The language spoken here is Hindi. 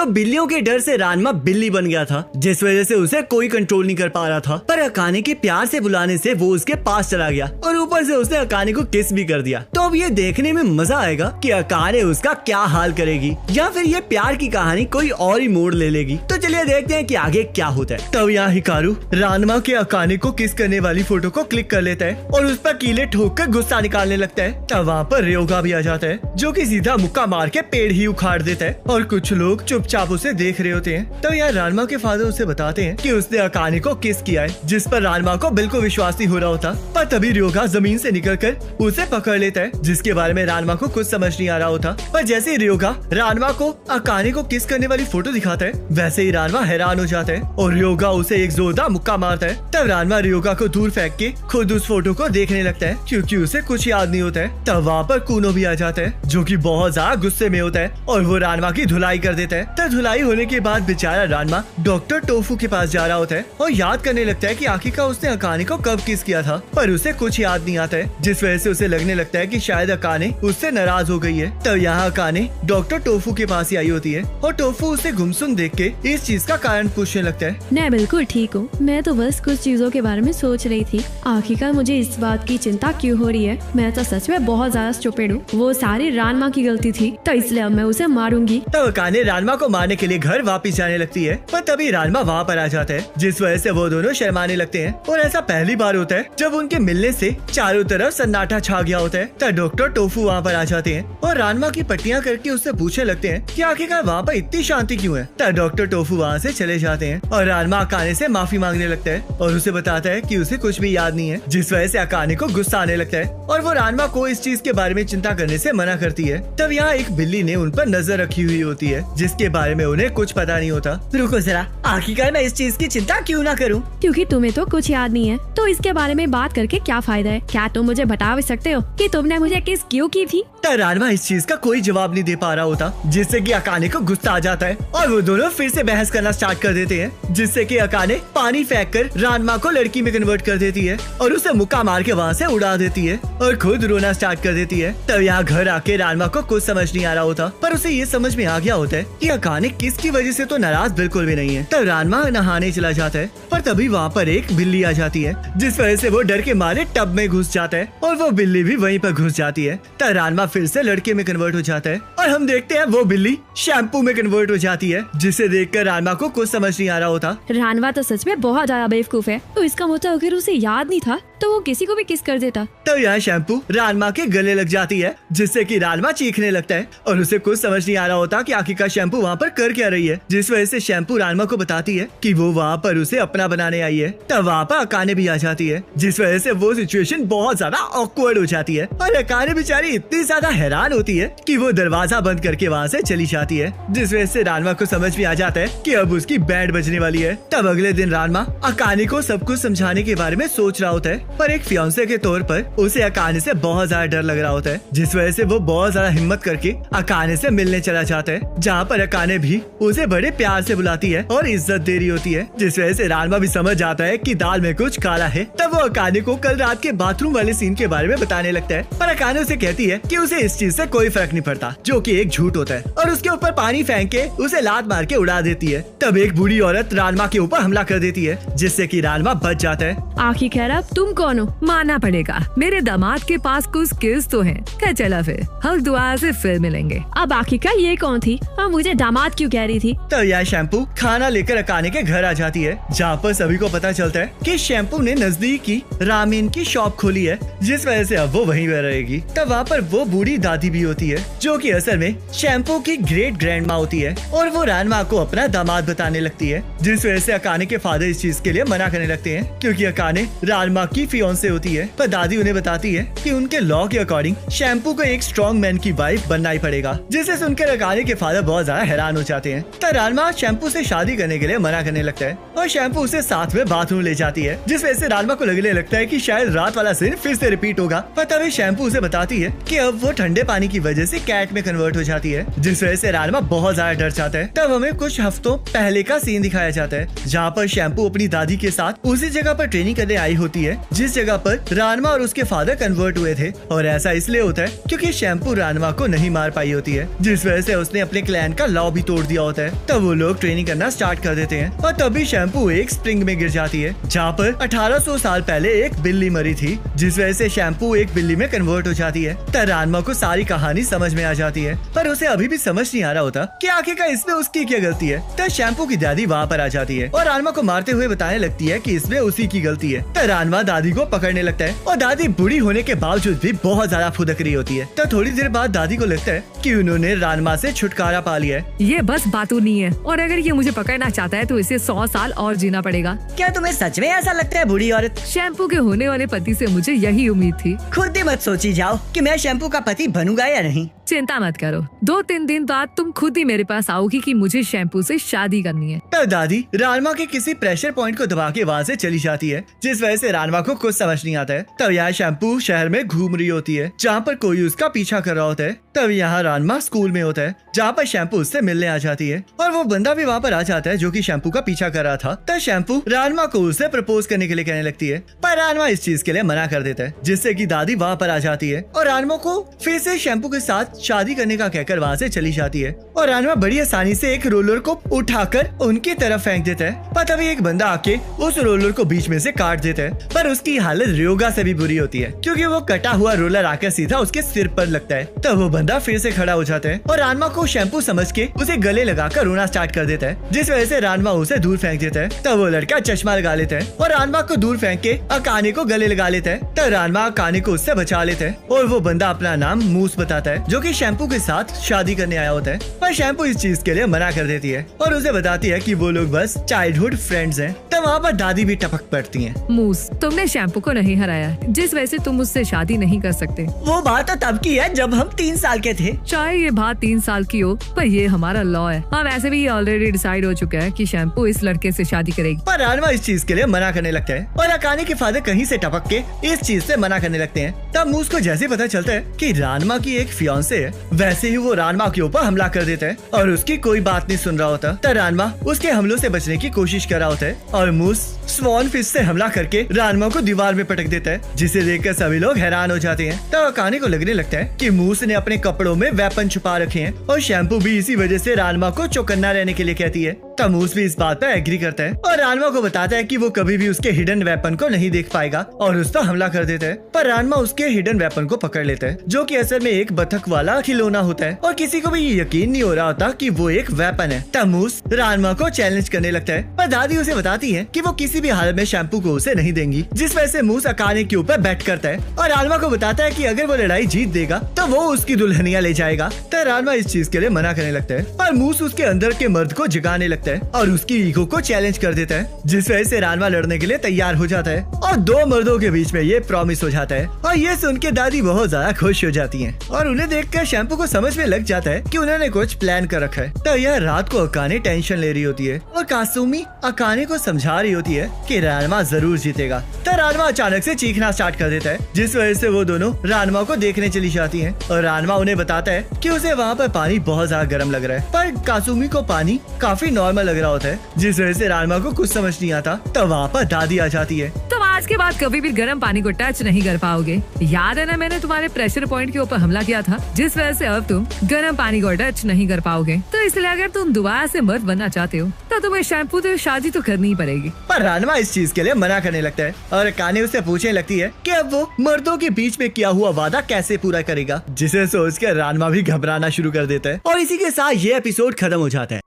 सब बिल्लियों के डर से रानमा बिल्ली बन गया था, जिस वजह से उसे कोई कंट्रोल नहीं कर पा रहा था। पर अकाने के प्यार से बुलाने से वो उसके पास चला गया और ऊपर से उसने अकाने को किस भी कर दिया। तो अब ये देखने में मजा आएगा कि अकाने उसका क्या हाल करेगी या फिर ये प्यार की कहानी कोई और ही मोड़ ले लेगी। तो चलिए देखते हैं कि आगे क्या होता है। तब यहाँ हिकारू रानमा के अकाने को किस करने वाली फोटो को क्लिक कर लेता है और उस पर कीले ठोक कर गुस्सा निकालने लगता है। तब वहाँ पर रियोगा भी आ जाता है, जो कि सीधा मुक्का मार के पेड़ ही उखाड़ देता है और कुछ लोग चुपचाप उसे देख रहे होते हैं। तब यहाँ रानमा के फादर उसे बताते हैं कि उसने अकाने को किस किया है, जिस पर रानमा को बिल्कुल विश्वास नहीं हो रहा होता। पर तभी रियोगा जमीन से निकलकर उसे पकड़ लेता है, जिसके बारे में रानमा को कुछ समझ नहीं आ रहा होता। पर जैसे ही रियोगा रानमा को अकाने को किस करने वाली फोटो दिखाता है, वैसे ही रानमा हैरान हो जाता है और रियोगा उसे एक जोरदार मुक्का मारता है। तब रानमा रियोगा को दूर फेंक के खुद उस फोटो को देखने लगता है, क्योंकि उसे कुछ याद नहीं होता है। तब वहाँ पर कूनो भी आ जाता है, जो कि बहुत ज्यादा गुस्से में होता है और वो रानमा की धुलाई कर देता है। तब धुलाई होने के बाद बेचारा रानमा डॉक्टर टोफू के पास जा रहा होता है और याद करने लगता है कि आखिरकार उसने अकाने को कब किस किया था, पर उसे कुछ याद नहीं आता है, जिस वजह से उसे लगने लगता है कि शायद अकाने उससे नाराज हो गई है। तब यहाँ अकाने डॉक्टर टोफू के पास ही आई होती है और टोफू उसे गुमसुम देख के इस चीज का कारण पूछने लगता है। मैं बिल्कुल ठीक हूँ, मैं तो बस कुछ चीजों के बारे में सोच रही थी। आखिरकार मुझे इस बात की चिंता क्यों हो रही है? मैं तो सच में बहुत ज्यादा स्टूपिड हूँ। वो सारी रानमा की गलती थी, तो इसलिए अब मैं उसे मारूंगी। तब अकाने रानमा को मारने के लिए घर वापस जाने लगती है, पर तभी रानमा वहाँ पर आ जाता है, जिस वजह से वो दोनों शर्माने लगते हैं। और ऐसा पहली बार होता है जब उनके मिलने से चारों तरफ सन्नाटा छा गया होता है। तब डॉक्टर टोफू वहाँ पर आ जाते हैं और रानमा की पट्टियाँ करके उससे पूछने लगते हैं कि आखिरकार वहाँ पर इतनी शांति क्यों है। तब डॉक्टर टोफू वहाँ से चले जाते हैं और रानमा अकाने से माफी मांगने लगता है और उसे बताता है कि उसे कुछ भी याद नहीं है, जिस वजह से अकाने को गुस्सा आने लगता है और वो रानमा को इस चीज के बारे में चिंता करने से मना करती है। तब यहाँ एक बिल्ली ने उन पर नजर रखी हुई होती है, जिसके बारे में उन्हें कुछ पता नहीं होता। रुको जरा, आखिरकार मैं इस चीज की चिंता क्यों ना करूं? क्योंकि तुम्हें तो कुछ याद नहीं है, तो इसके बारे में बात करके क्या फायदा है? क्या तुम मुझे बता भी सकते हो कि तुमने मुझे किस क्यों की थी? तब रानमा इस चीज का कोई जवाब नहीं दे पा रहा होता, जिससे कि अकाने को गुस्सा आ जाता है और वो दोनों फिर से बहस करना स्टार्ट कर देते हैं, जिससे कि अकाने पानी फेंक कर रानमा को लड़की में कन्वर्ट कर देती है और उसे मुक्का मार के वहाँ से उड़ा देती है और खुद रोना स्टार्ट कर देती है। तब यहाँ घर आके रानमा को कुछ समझ नहीं आ रहा होता, पर उसे ये समझ में आ गया होता है कि अकाने किसकी वजह से तो नाराज बिल्कुल भी नहीं है। तब रानमा नहाने चला जाता है, पर तभी वहाँ पर एक बिल्ली आ जाती है, जिस वजह से वो डर के मारे टब में घुस जाता है और वो बिल्ली भी वहीं पर घुस जाती है। तब रानमा फिर से लड़के में कन्वर्ट हो जाता है और हम देखते हैं वो बिल्ली शैम्पू में कन्वर्ट हो जाती है, जिसे देखकर रानमा को कुछ समझ नहीं आ रहा होता। रानवा तो सच में बहुत ज्यादा बेवकूफ है, तो इसका मतलब अगर उसे याद नहीं था तो वो किसी को भी किस कर देता। तो यह शैम्पू रानमा के गले लग जाती है, जिससे कि रानमा चीखने लगता है और उसे कुछ समझ नहीं आ रहा होता कि आखिरकार शैम्पू वहाँ पर कर क्या रही है, जिस वजह से शैम्पू रानमा को बताती है कि वो वहाँ पर उसे अपना बनाने आई है। तब वहाँ पर अकाने भी आ जाती है, जिस वजह से वो सिचुएशन बहुत ज्यादा ऑकवर्ड हो जाती है और अकाने बेचारी इतनी ज्यादा हैरान होती है कि वो दरवाजा बंद करके वहाँ से चली जाती है, जिस वजह से रानमा को समझ में आ जाता है कि अब उसकी बैंड बजने वाली है। तब अगले दिन रानमा अकाने को सब कुछ समझाने के बारे में सोच रहा होता है, पर एक फियांसे के तौर पर उसे अकाने से बहुत ज्यादा डर लग रहा होता है, जिस वजह से वो बहुत ज्यादा हिम्मत करके अकाने से मिलने चला जाता है, जहाँ पर अकाने भी उसे बड़े प्यार से बुलाती है और इज्जत दे रही होती है, जिस वजह से रानमा भी समझ जाता है कि दाल में कुछ काला है। तब वो अकाने को कल रात के बाथरूम वाले सीन के बारे में बताने लगता है, पर अकाने उसे कहती है कि उसे इस चीज से कोई फर्क नहीं पड़ता, जो कि एक झूठ होता है, और उसके ऊपर पानी फेंक के उसे लात मार के उड़ा देती है। तब एक बूढ़ी औरत रानमा के ऊपर हमला कर देती है, जिससे कि रानमा बच जाता है। आखिरकार अब तुम कौन हो? मानना पड़ेगा, मेरे दामाद के पास कुछ स्किल्स तो हैं। क्या चला फिर, हम दुआ से फिर मिलेंगे। अब आखिरकार ये कौन थी? मुझे दामाद क्यों कह रही थी? तो यह शैम्पू खाना लेकर अकाने के घर आ जाती है, जहाँ पर सभी को पता चलता है कि शैम्पू ने नजदीक की रामेन की शॉप खोली है, जिस वजह से अब वो वहीं पर रहेगी। तब वहाँ पर वो बूढ़ी दादी भी होती है, जो कि असल में शैम्पू की ग्रेट ग्रैंड माँ होती है, और वो रानमा को अपना दामाद बताने लगती है, जिस वजह से अकाने के फादर इस चीज के लिए मना करने लगते हैं, क्योंकि अकाने रानमा की फियांसे होती है। पर दादी उन्हें बताती है कि उनके लॉ के अकॉर्डिंग शैम्पू को एक स्ट्रॉन्ग मैन की वाइफ बनना ही पड़ेगा, जिसे सुनकर अकाने के फादर बहुत ज्यादा हैरान हो जाते हैं। तब रानमा शैम्पू से शादी करने के लिए मना करने लगता है और शैम्पू उसे साथ में बाथरूम ले जाती है, जिस वजह से रानमा को लगने लगता है कि शायद रात वाला सीन फिर से रिपीट होगा। पर तभी शैम्पू उसे बताती है कि अब वो ठंडे पानी की वजह से कैट में कन्वर्ट हो जाती है, जिस वजह से रानमा बहुत ज्यादा डर जाता है। तब हमें कुछ हफ्तों पहले का सीन दिखाया जाता है, जहाँ पर शैम्पू अपनी दादी के साथ उसी जगह पर ट्रेनिंग करने आई होती है, जिस जगह पर रानमा और उसके फादर कन्वर्ट हुए थे। और ऐसा इसलिए होता है क्योंकि शैम्पू रानमा को नहीं मार पाई होती है, जिस वजह से उसने अपने क्लैन का लॉ भी तोड़ दिया होता है। तब वो लोग ट्रेनिंग करना स्टार्ट कर देते हैं और तभी शैम्पू एक स्प्रिंग में गिर जाती है, जहाँ पर 1800 साल पहले एक बिल्ली मरी थी, जिस वजह से शैम्पू एक बिल्ली में कन्वर्ट हो जाती है। तब रानमा को सारी कहानी समझ में आ जाती है, पर उसे अभी भी समझ नहीं आ रहा होता कि आखिरकार इसमें उसकी क्या गलती है। तब शैम्पू की दादी वहाँ पर आ जाती है और रानमा को मारते हुए बताने लगती है कि इसमें उसी की गलती है। तब रानमा दादी को पकड़ने लगता है और दादी बूढ़ी होने के बावजूद भी बहुत ज्यादा फुदक रही होती है। तब थोड़ी देर बाद दादी को लगता है कि उन्होंने रानमा से छुटकारा पा लिया है। ये बस बातूनी है और अगर ये मुझे पकड़ना चाहता है तो इसे 100 साल और जीना पड़ेगा। क्या तुम्हें सच में ऐसा लगता है बूढ़ी औरत? शैम्पू के होने वाले पति से मुझे यही उम्मीद थी। खुद ही मत सोची जाओ कि मैं शैम्पू का पति बनूंगा या नहीं। चिंता मत करो, 2-3 दिन बाद तुम खुद ही मेरे पास आओगी कि मुझे शैम्पू से शादी करनी है। तब दादी रानमा के किसी प्रेशर पॉइंट को दबा के वहाँ से चली जाती है, जिस वजह से रानमा को कुछ समझ नहीं आता है। तब यहाँ शैम्पू शहर में घूम रही होती है, जहाँ पर कोई उसका पीछा कर रहा होता है। तब यहाँ रानमा स्कूल में होता है, जहाँ पर शैम्पू उससे मिलने आ जाती है और वो बंदा भी वहाँ पर आ जाता है जो कि शैम्पू का पीछा कर रहा था। तब शैम्पू रानमा को उसे प्रपोज करने के लिए कहने लगती है, पर रानमा इस चीज के लिए मना कर देता है, जिससे कि दादी वहाँ पर आ जाती है और रानमा को फिर से शैम्पू के साथ शादी करने का कहकर वहाँ से चली जाती है। और रानमा बड़ी आसानी से एक रोलर को उठाकर उनकी तरफ फेंक देता है, पर तभी एक बंदा आके उस रोलर को बीच में से काट देता है। पर उसकी हालत रयोगा से भी बुरी होती है, क्योंकि वो कटा हुआ रोलर आकर सीधा उसके सिर पर लगता है। तब वो बंदा फिर से खड़ा हो जाता है और रानमा को शैम्पू समझ के उसे गले लगाकर रोना स्टार्ट कर देता है, जिस वजह से रानमा उसे दूर फेंक देता है। तब वो लड़का चश्मा लगा लेता है और रानमा को दूर फेंक के अकाने को गले लगा लेता है। तब रानमा अकाने को उससे बचा लेता है और वो बंदा अपना नाम मूस बताता है, जो कि शैम्पू के साथ शादी करने आया होता है। पर शैम्पू इस चीज के लिए मना कर देती है और उसे बताती है कि वो लोग बस चाइल्डहुड फ्रेंड्स हैं। तब वहाँ पर दादी भी टपक पड़ती हैं। मूस, तुमने शैम्पू को नहीं हराया, जिस वजह से तुम मुझसे शादी नहीं कर सकते। वो बात तो तब की है जब हम 3 साल के थे। चाहे ये बात 3 साल की हो, पर ये हमारा लॉ है। हम ऐसे भी ऑलरेडी डिसाइड हो चुका है कि शैम्पू इस लड़के से शादी करेगी। पर रानमा इस चीज के लिए मना करने लगता है और अकाने के फादर कहीं से टपक के इस चीज से मना करने लगते हैं। तब मूस को जैसे पता चलता है कि रानमा की एक फियांसे है, वैसे ही वो रानमा के ऊपर हमला कर देता है और उसकी कोई बात नहीं सुन रहा होता। तब रानमा उसके हमलों से बचने की कोशिश कर रहा होता है और मूस स्वॉन फिश से हमला करके रानमा को दीवार में पटक देता है, जिसे देखकर सभी लोग हैरान हो जाते हैं। तब अकाने को लगने लगता है कि मूस ने अपने कपड़ों में वेपन छुपा रखे हैं और शैम्पू भी इसी वजह से रानमा को चौकन्ना रहने के लिए कहती है। तब मूस भी इस बात पर एग्री करता है और रानमा को बताता है कि वो कभी भी उसके हिडन वेपन को नहीं देख पाएगा और उस पर हमला कर देता है। पर रानमा उसके हिडन वेपन को पकड़ लेता है, जो कि असल में एक बतख वाला खिलौना होता है और किसी को भी ये यकीन नहीं हो रहा होता कि वो एक वेपन है। तब मूस रानमा को चैलेंज करने लगता है, पर दादी उसे बताती है कि वो किसी भी हालत में शैम्पू को उसे नहीं देंगी, जिस वजह से मूस अकाने के ऊपर बैट करता है और रानमा को बताता है कि अगर वो लड़ाई जीत देगा तो वो उसकी दुल्हनिया ले जाएगा। तब रानमा इस चीज के लिए मना करने लगता है, पर मूस उसके अंदर के मर्द को जगाने लगता है और उसकी ईगो को चैलेंज कर देता है, जिस वजह से रानमा लड़ने के लिए तैयार हो जाता है और 2 मर्दों के बीच में ये प्रॉमिस हो जाता है। और ये सुन के दादी बहुत ज्यादा खुश हो जाती हैं और उन्हें देखकर शैम्पू को समझ में लग जाता है कि उन्होंने कुछ प्लान कर रखा है। तो यह रात को अकाने टेंशन ले रही होती है और कासुमी अकाने को समझा रही होती है कि रानमा जरूर जीतेगा। तो रानमा अचानक से चीखना स्टार्ट कर देता है, जिस वजह से वो दोनों रानमा को देखने चली जाती हैं और रानमा उन्हें बताता है कि उसे वहाँ पर पानी बहुत ज्यादा गर्म लग रहा है, पर कासुमी को पानी काफी नॉर्मल लग रहा होता है, जिस वजह से रानमा को कुछ समझ नहीं आता। तो वहाँ पर दादी आ जाती है। तुम आज के बाद कभी भी गर्म पानी को टच नहीं कर पाओगे। याद है ना, मैंने तुम्हारे प्रेशर पॉइंट के ऊपर हमला किया था, जिस वजह से अब तुम गर्म पानी को टच नहीं कर पाओगे। तो इसलिए अगर तुम दोबारा से मर्द बनना चाहते हो तो तुम्हें शैम्पू से शादी तो करनी ही पड़ेगी। पर रानमा इस चीज के लिए मना करने लगता है और काने उससे पूछने लगती है कि अब वो मर्दों के बीच में किया हुआ वादा कैसे पूरा करेगा, जिसे सोचकर रानमा भी घबराना शुरू कर देता है। और इसी के साथ ये एपिसोड खत्म हो जाता है।